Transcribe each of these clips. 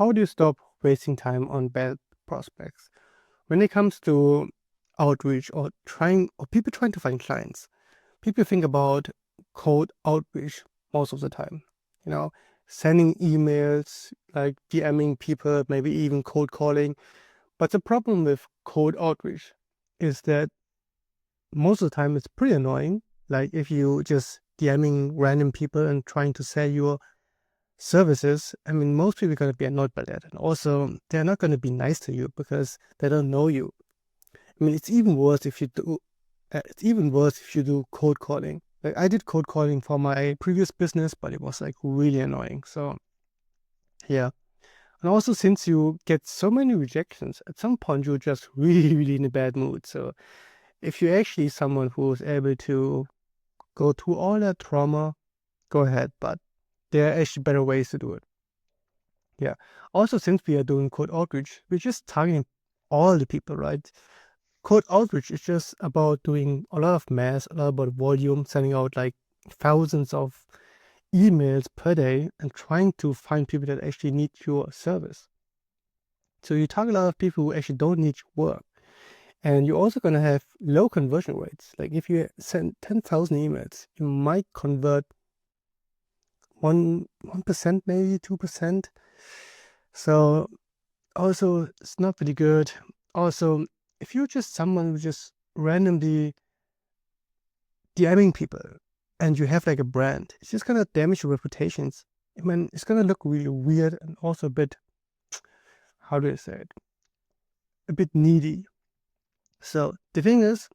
how do you stop wasting time on bad prospects? When it comes to outreach or people trying to find clients, people think about cold outreach most of the time. You know, sending emails, like DMing people, maybe even cold calling. But the problem with cold outreach is that most of the time it's pretty annoying. Like if you just DMing random people and trying to sell your services, I mean, most people are going to be annoyed by that. And also, they're not going to be nice to you because they don't know you. I mean, it's even worse if you do cold calling. Like I did cold calling for my previous business, but it was like really annoying. So yeah. And also, since you get so many rejections, at some point you're just really, really in a bad mood. So if you're actually someone who's able to go through all that trauma, go ahead. But there are actually better ways to do it. Yeah. Also, since we are doing cold outreach, we're just targeting all the people, right? Cold outreach is just about doing a lot of mass, a lot about volume, sending out like thousands of emails per day and trying to find people that actually need your service. So you target a lot of people who actually don't need your work. And you're also going to have low conversion rates. Like if you send 10,000 emails, you might convert 1%, maybe 2%. So also it's not pretty good. Also, if you're just someone who just randomly DMing people and you have like a brand, it's just gonna damage your reputations. I mean, it's gonna look really weird and also a bit, how do I say it? A bit needy. So the thing is,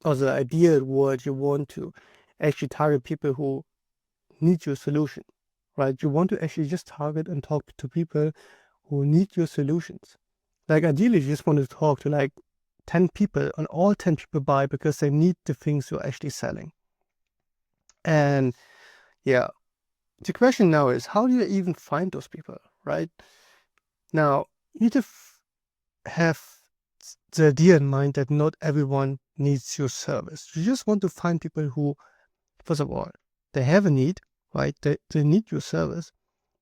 or the ideal word, you want to actually target people who need your solution, right? You want to actually just target and talk to people who need your solutions. Like ideally, you just want to talk to like 10 people and all 10 people buy because they need the things you're actually selling. And yeah, the question now is, how do you even find those people, right? Now, you need to have the idea in mind that not everyone needs your service. You just want to find people who, first of all, they have a need, right? They need your service,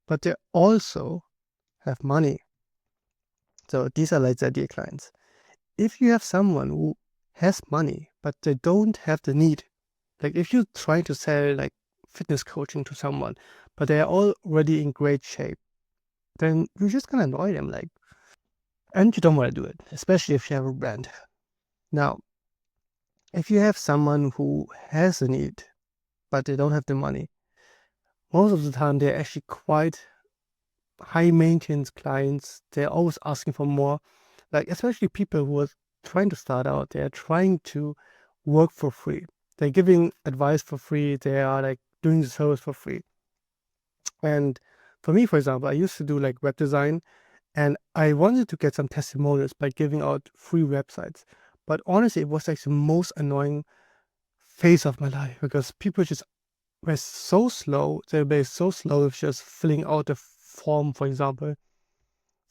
but they also have money. So these are like the ideal clients. If you have someone who has money, but they don't have the need, like if you're trying to sell like fitness coaching to someone, but they are already in great shape, then you're just gonna annoy them, like, and you don't want to do it, especially if you have a brand. Now, if you have someone who has a need, but they don't have the money, most of the time they're actually quite high maintenance clients. They're always asking for more, like especially people who are trying to start out. They're trying to work for free. They're giving advice for free. They are like doing the service for free. And for me, for example, I used to do like web design and I wanted to get some testimonials by giving out free websites. But honestly, it was like the most annoying phase of my life because people just were so slow. They were so slow with just filling out the form, for example.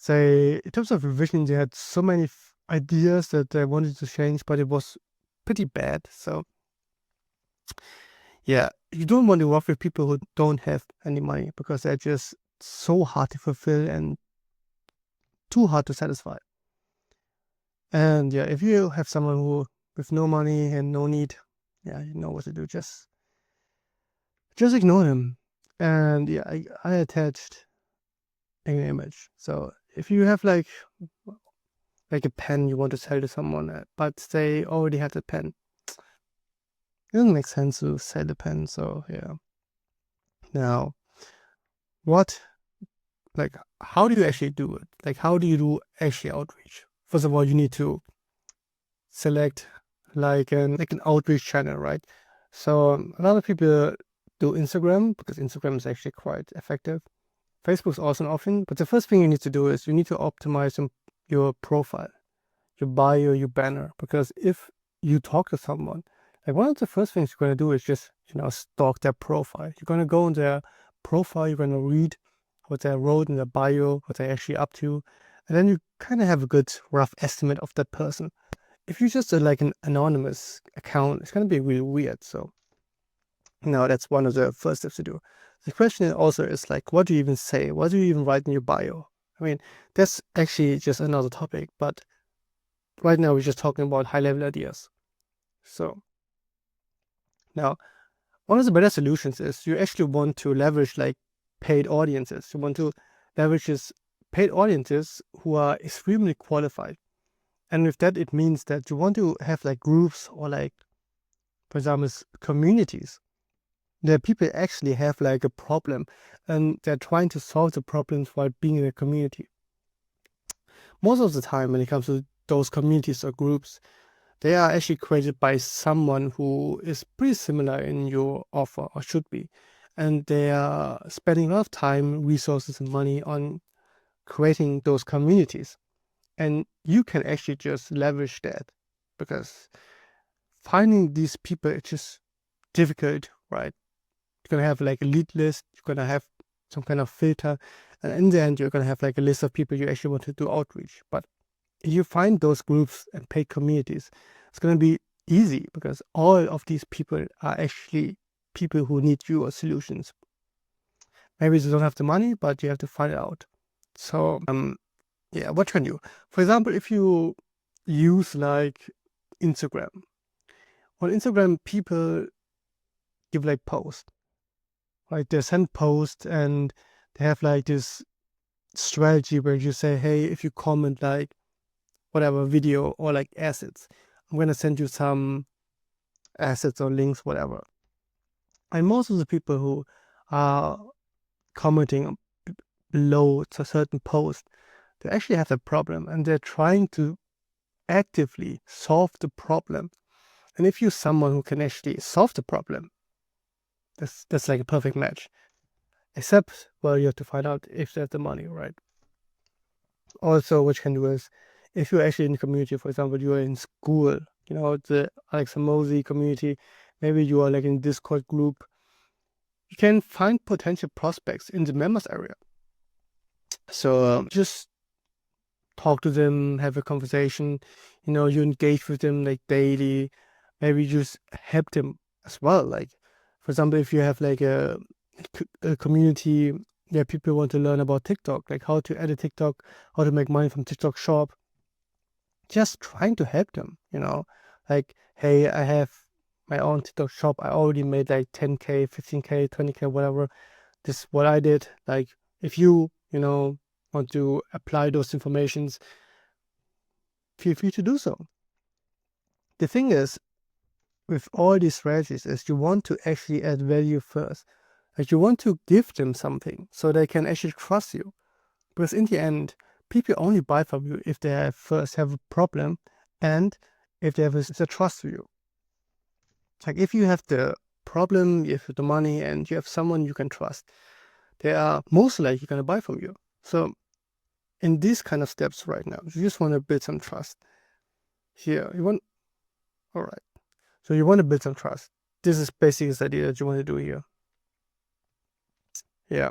They, in terms of revision, they had so many ideas that they wanted to change, but it was pretty bad. So yeah, you don't want to work with people who don't have any money because they're just so hard to fulfill and too hard to satisfy. And yeah, if you have someone who with no money and no need, yeah, you know what to do. Just ignore him. And yeah, I attached an image. So if you have like a pen you want to sell to someone, but they already have the pen, it doesn't make sense to sell the pen. So yeah. Now, what like how do you actually do it? Like how do you do actually outreach? First of all, you need to select like an outreach channel, right? So a lot of people do Instagram because Instagram is actually quite effective. Facebook's also an option, but the first thing you need to do is you need to optimize your profile, your bio, your banner, because if you talk to someone, like one of the first things you're going to do is just, stalk their profile. You're going to go on their profile, you're going to read what they wrote in their bio, what they're actually up to, and then you kind of have a good rough estimate of that person. If you just like an anonymous account, it's going to be really weird. So now that's one of the first steps to do. The question also is like, what do you even say? What do you even write in your bio? I mean, that's actually just another topic, but right now we're just talking about high-level ideas. So now, one of the better solutions is you actually want to leverage like paid audiences. You want to leverage this paid audiences who are extremely qualified. And with that, it means that you want to have like groups or like, for example, communities. That people actually have like a problem and they're trying to solve the problems while being in a community. Most of the time, when it comes to those communities or groups, they are actually created by someone who is pretty similar in your offer or should be. And they are spending a lot of time, resources, and money on creating those communities. And you can actually just leverage that because finding these people is just difficult, right? You're gonna have like a lead list, you're gonna have some kind of filter, and in the end, you're gonna have like a list of people you actually want to do outreach. But if you find those groups and paid communities, it's gonna be easy because all of these people are actually people who need your solutions. Maybe they don't have the money, but you have to find it out. So, yeah, what can you? For example, if you use like Instagram, on Instagram, people give like posts. Like they send posts and they have like this strategy where you say, hey, if you comment like whatever video or like assets, I'm gonna send you some assets or links, whatever. And most of the people who are commenting below a certain post, they actually have a problem and they're trying to actively solve the problem. And if you're someone who can actually solve the problem, that's like a perfect match. Except, well, you have to find out if there's the money, right? Also, what you can do is, if you're actually in the community, for example, you are in school, you know, the Alex Hormozi community, maybe you are like in Discord group, you can find potential prospects in the members area. So just talk to them, have a conversation, you know, you engage with them like daily, maybe just help them as well. Like, for example, if you have like a community where people want to learn about TikTok, like how to edit TikTok, how to make money from TikTok shop, just trying to help them, you know, like, hey, I have my own TikTok shop. I already made like 10K, 15K, 20K, whatever. This is what I did. Like, if you know, want to apply those informations, feel free to do so. The thing is, with all these strategies, is you want to actually add value first. Like, you want to give them something so they can actually trust you. Because in the end, people only buy from you if they first have a problem and if they have a trust for you. Like, if you have the problem, you have the money, and you have someone you can trust, they are most likely going to buy from you. So in these kind of steps right now, you just want to build some trust. Here, all right. So you want to build some trust. This is basically the idea that you want to do here. Yeah.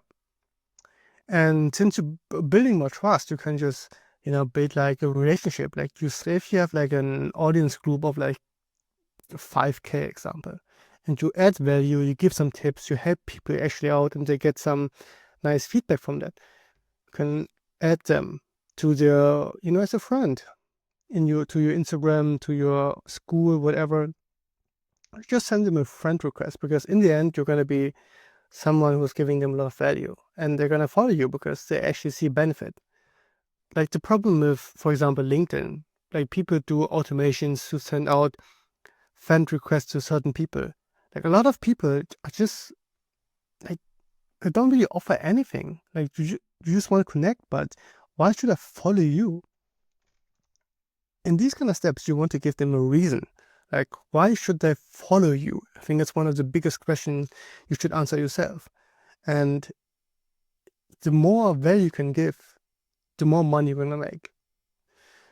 And since you're building more trust, you can just, you know, build like a relationship. Like if you have like an audience group of like 5K example, and you add value, you give some tips, you help people actually out and they get some nice feedback from that. You can add them to their, you know, as a friend to your Instagram, to your school, whatever. Just send them a friend request because in the end, you're going to be someone who's giving them a lot of value and they're going to follow you because they actually see benefit. Like the problem with, for example, LinkedIn, like people do automations to send out friend requests to certain people. Like a lot of people are just like, they don't really offer anything. Like you just want to connect, but why should I follow you? In these kind of steps, you want to give them a reason. Like, why should they follow you? I think that's one of the biggest questions you should answer yourself. And the more value you can give, the more money you're gonna make.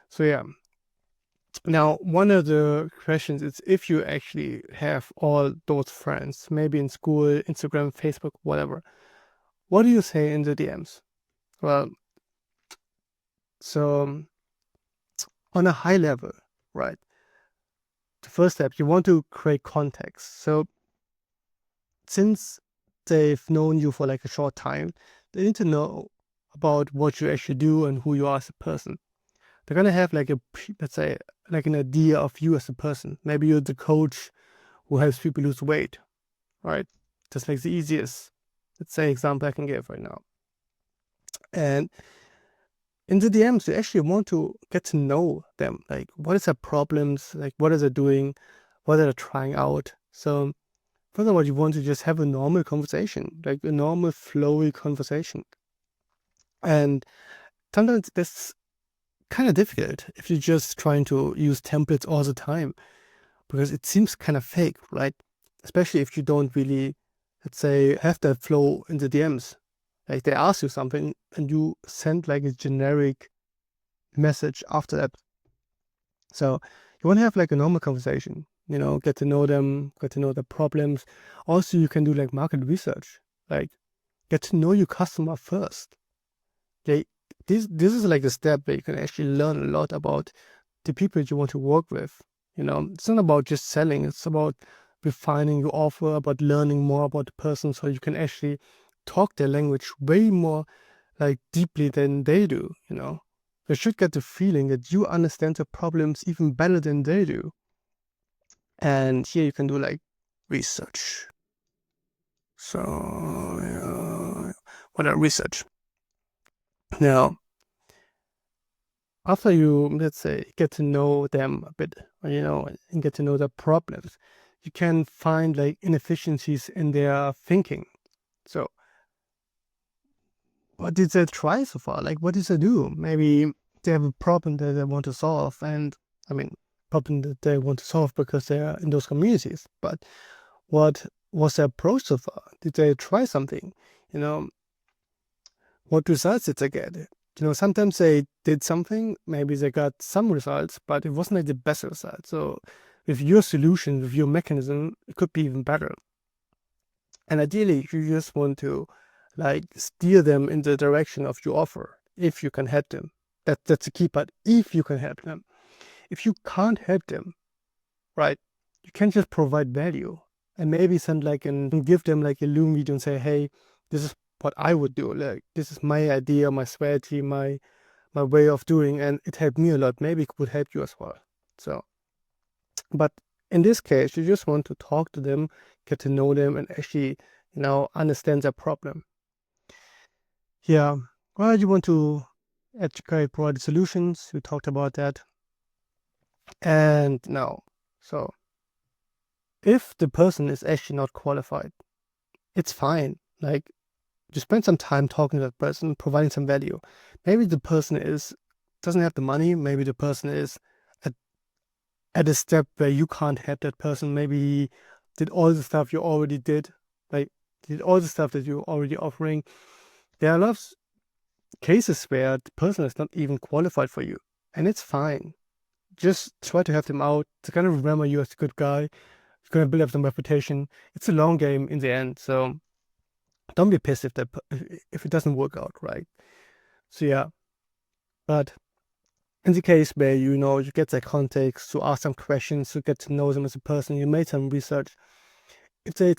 So yeah. Now, one of the questions is if you actually have all those friends, maybe in school, Instagram, Facebook, whatever, what do you say in the DMs? Well, so on a high level, right? The first step, you want to create context. So since they've known you for like a short time, they need to know about what you actually do and who you are as a person. They're gonna have like let's say, like an idea of you as a person. Maybe you're the coach who helps people lose weight, right? Just like the easiest, let's say, example I can give right now. And in the DMs, you actually want to get to know them. Like, what is their problems? Like, what are they doing? What are they trying out? So, furthermore, you want to just have a normal conversation, like a normal, flowy conversation. And sometimes that's kind of difficult if you're just trying to use templates all the time, because it seems kind of fake, right? Especially if you don't really, let's say, have that flow in the DMs. Like they ask you something and you send like a generic message after that. So you want to have like a normal conversation, get to know them, get to know their problems. Also, you can do like market research, like get to know your customer first. This is like the step where you can actually learn a lot about the people you want to work with. It's not about just selling, it's about refining your offer, about learning more about the person so you can actually talk their language way more like deeply than they do. You should get the feeling that you understand the problems even better than they do. And here you can do like research. So what are research? Now, after you, let's say, get to know them a bit, and get to know their problems, you can find like inefficiencies in their thinking. So what did they try so far? Like, what did they do? Maybe they have a problem that they want to solve, and I mean, problem that they want to solve because they are in those communities. But what was their approach so far? Did they try something? What results did they get? Sometimes they did something, maybe they got some results, but it wasn't like the best result. So with your solution, with your mechanism, it could be even better. And ideally, you just want to like steer them in the direction of your offer, if you can help them. That's the key part. If you can help them. If you can't help them, right, you can just provide value and maybe send like and give them like a Loom video and say, hey, this is what I would do. Like, this is my idea, my strategy, my way of doing, and it helped me a lot. Maybe it would help you as well. So, but in this case, you just want to talk to them, get to know them, and actually, understand their problem. Yeah. Well, you want to educate, provide solutions. We talked about that. And now, so if the person is actually not qualified, it's fine. Like, you spend some time talking to that person, providing some value. Maybe the person doesn't have the money. Maybe the person is at a step where you can't help that person. Maybe he did all the stuff you already did, like did all the stuff that you're already offering. There are a lot of cases where the person is not even qualified for you, and it's fine. Just try to help them out. They're gonna remember you as a good guy. You're gonna build up some reputation. It's a long game in the end, so don't be pissed if it doesn't work out, right? So yeah, but in the case where you get their context, to ask some questions, to get to know them as a person, you made some research. If they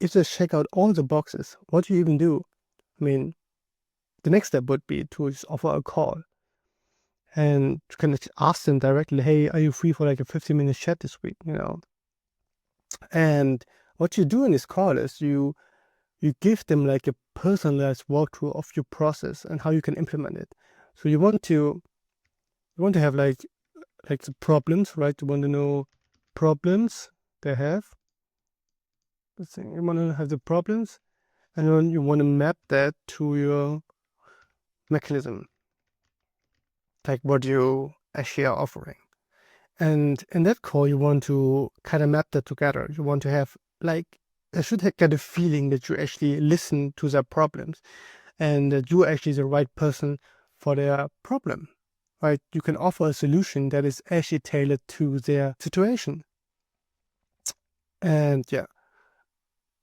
if they check out all the boxes, what do you even do? I mean, the next step would be to just offer a call and you can ask them directly, hey, are you free for like a 15-minute chat this week? And what you do in this call is you give them like a personalized walkthrough of your process and how you can implement it. So you want to have like the problems, right? You want to know problems they have. Let's say you want to have the problems, and then you want to map that to your mechanism, like what you actually are offering. And in that call, you want to kind of map that together. You want to have like, I should get a feeling that you actually listen to their problems and that you're actually the right person for their problem, right? You can offer a solution that is actually tailored to their situation. And yeah,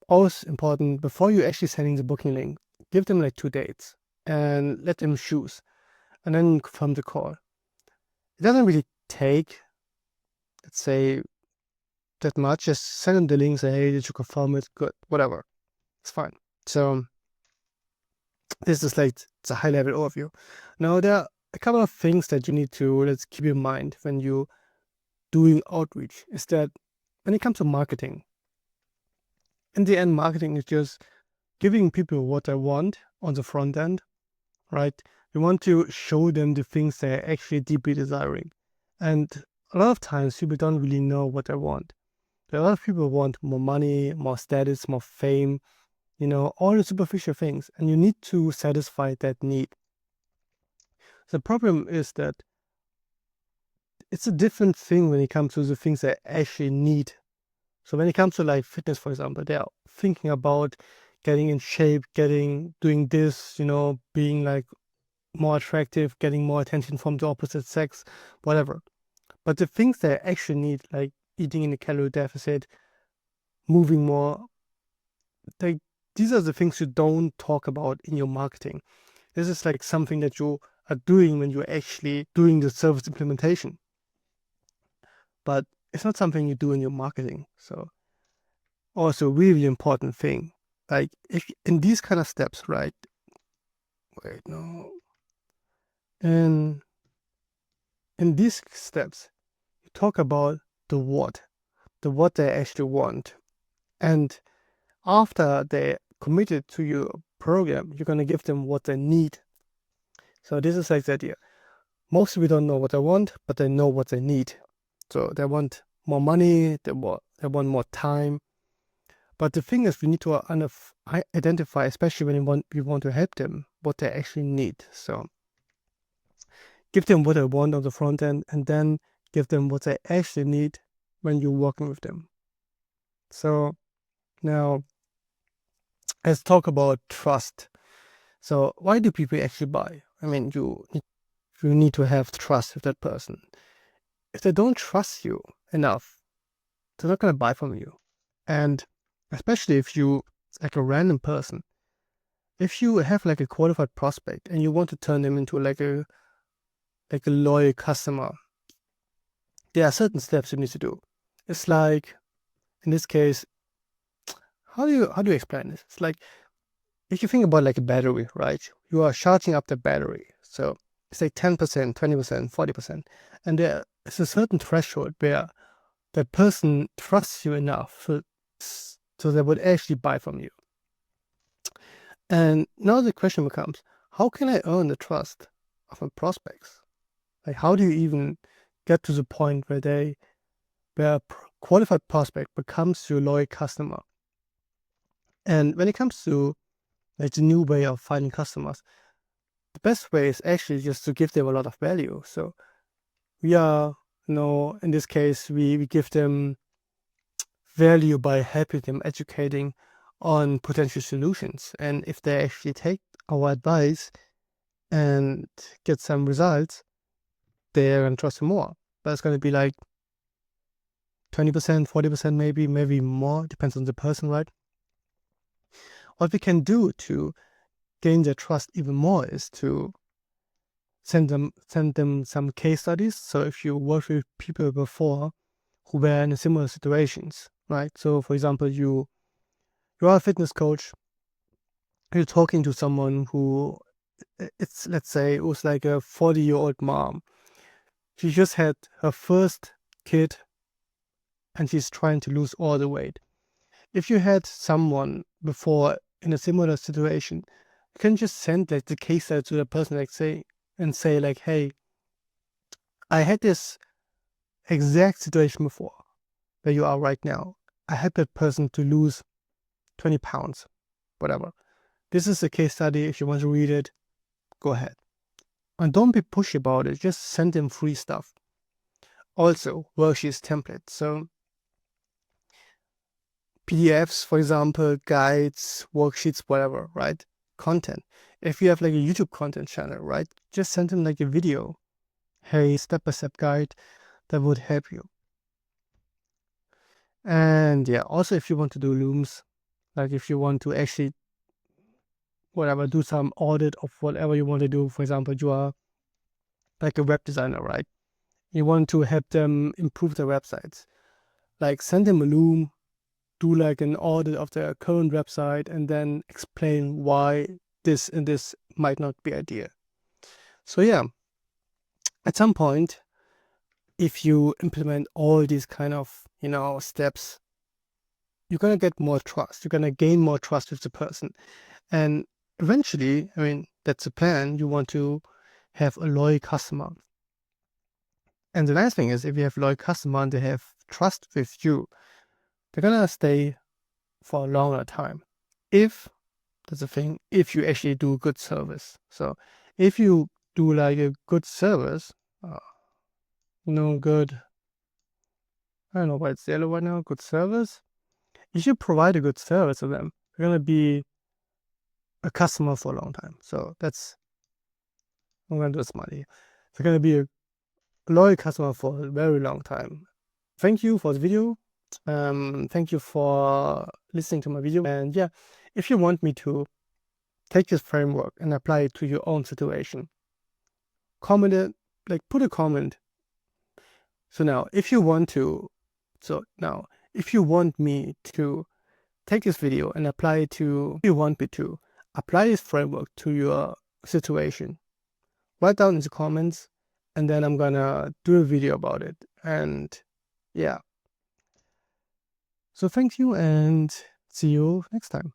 always important, before you actually sending the booking link, give them like 2 dates and let them choose and then confirm the call. It doesn't really take, let's say, that much. Just send them the link, say, hey, did you confirm it? Good, whatever. It's fine. So This is like it's a high level overview. Now there are a couple of things that you need to let's keep in mind when you doing outreach is that when it comes to marketing, in the end, marketing is just giving people what they want on the front end, right? You want to show them the things they're actually deeply desiring. And a lot of times people don't really know what they want. A lot of people want more money, more status, more fame, all the superficial things. And you need to satisfy that need. The problem is that it's a different thing when it comes to the things they actually need. So when it comes to like fitness, for example, they're thinking about getting in shape, doing this, being like more attractive, getting more attention from the opposite sex, whatever. But the things they actually need, like eating in a calorie deficit, moving more, these are the things you don't talk about in your marketing. This is like something that you are doing when you're actually doing the service implementation. But it's not something you do in your marketing. So also really important thing. Like if in these kind of steps, right? Wait, no. And in these steps, you talk about the what they actually want. And after they're committed to your program, you're gonna give them what they need. So this is like the idea. Most people don't know what they want, but they know what they need. So they want more money, they want more time. But the thing is, we need to identify, especially when we want to help them, what they actually need. So give them what they want on the front end, and then give them what they actually need when you're working with them. So now let's talk about trust. So why do people actually buy? I mean, you need to have trust with that person. If they don't trust you enough, they're not going to buy from you. And especially if you like a random person, if you have like a qualified prospect and you want to turn them into like a loyal customer, there are certain steps you need to do. It's like in this case, how do you explain this? It's like if you think about like a battery, right? You are charging up the battery. So it's like 10%, 20%, 40%. And there is a certain threshold where the person trusts you enough so they would actually buy from you. And now the question becomes, how can I earn the trust of my prospects? Like, how do you even get to the point where a qualified prospect becomes your loyal customer? And when it comes to like the new way of finding customers, the best way is actually just to give them a lot of value. So we are, in this case, we give them value by helping them, educating on potential solutions. And if they actually take our advice and get some results, they're going to trust more. But it's going to be like 20%, 40%, maybe more, depends on the person, right? What we can do to gain their trust even more is to send them some case studies. So if you worked with people before who were in similar situations, right? So for example, you are a fitness coach, you're talking to someone who let's say it was like a 40-year-old mom. She just had her first kid and she's trying to lose all the weight. If you had someone before in a similar situation, you can just send like the case study to the person, like say, like, hey, I had this exact situation before where you are right now. I helped that person to lose 20 pounds, whatever. This is a case study. If you want to read it, go ahead. And don't be pushy about it. Just send them free stuff. Also, worksheets templates. So PDFs, for example, guides, worksheets, whatever, right? Content. If you have like a YouTube content channel, right? Just send them like a video. Hey, step-by-step guide that would help you. And yeah, also if you want to do looms, like if you want to actually do some audit of whatever you want to do. For example, you are like a web designer, right? You want to help them improve their websites. Like send them a loom, do like an audit of their current website, and then explain why this and this might not be ideal. So yeah, at some point, if you implement all these kind of, steps, you're going to get more trust. You're going to gain more trust with the person. And eventually, I mean, that's the plan. You want to have a loyal customer. And the nice thing is, if you have loyal customer and they have trust with you, they're going to stay for a longer time. That's the thing, if you actually do good service. So if you do like a good service, good, I don't know why it's yellow right now, good service, you should provide a good service to them. They're going to be a customer for a long time. So I'm going to do a smiley. They're going to be a loyal customer for a very long time. Thank you for the video. Thank you for listening to my video. And yeah, if you want me to take this framework and apply it to your own situation, comment it, put a comment. So now, if you want me to take this video and apply it to, if you want me to apply this framework to your situation, write down in the comments, and then I'm gonna do a video about it. And yeah. So thank you and see you next time.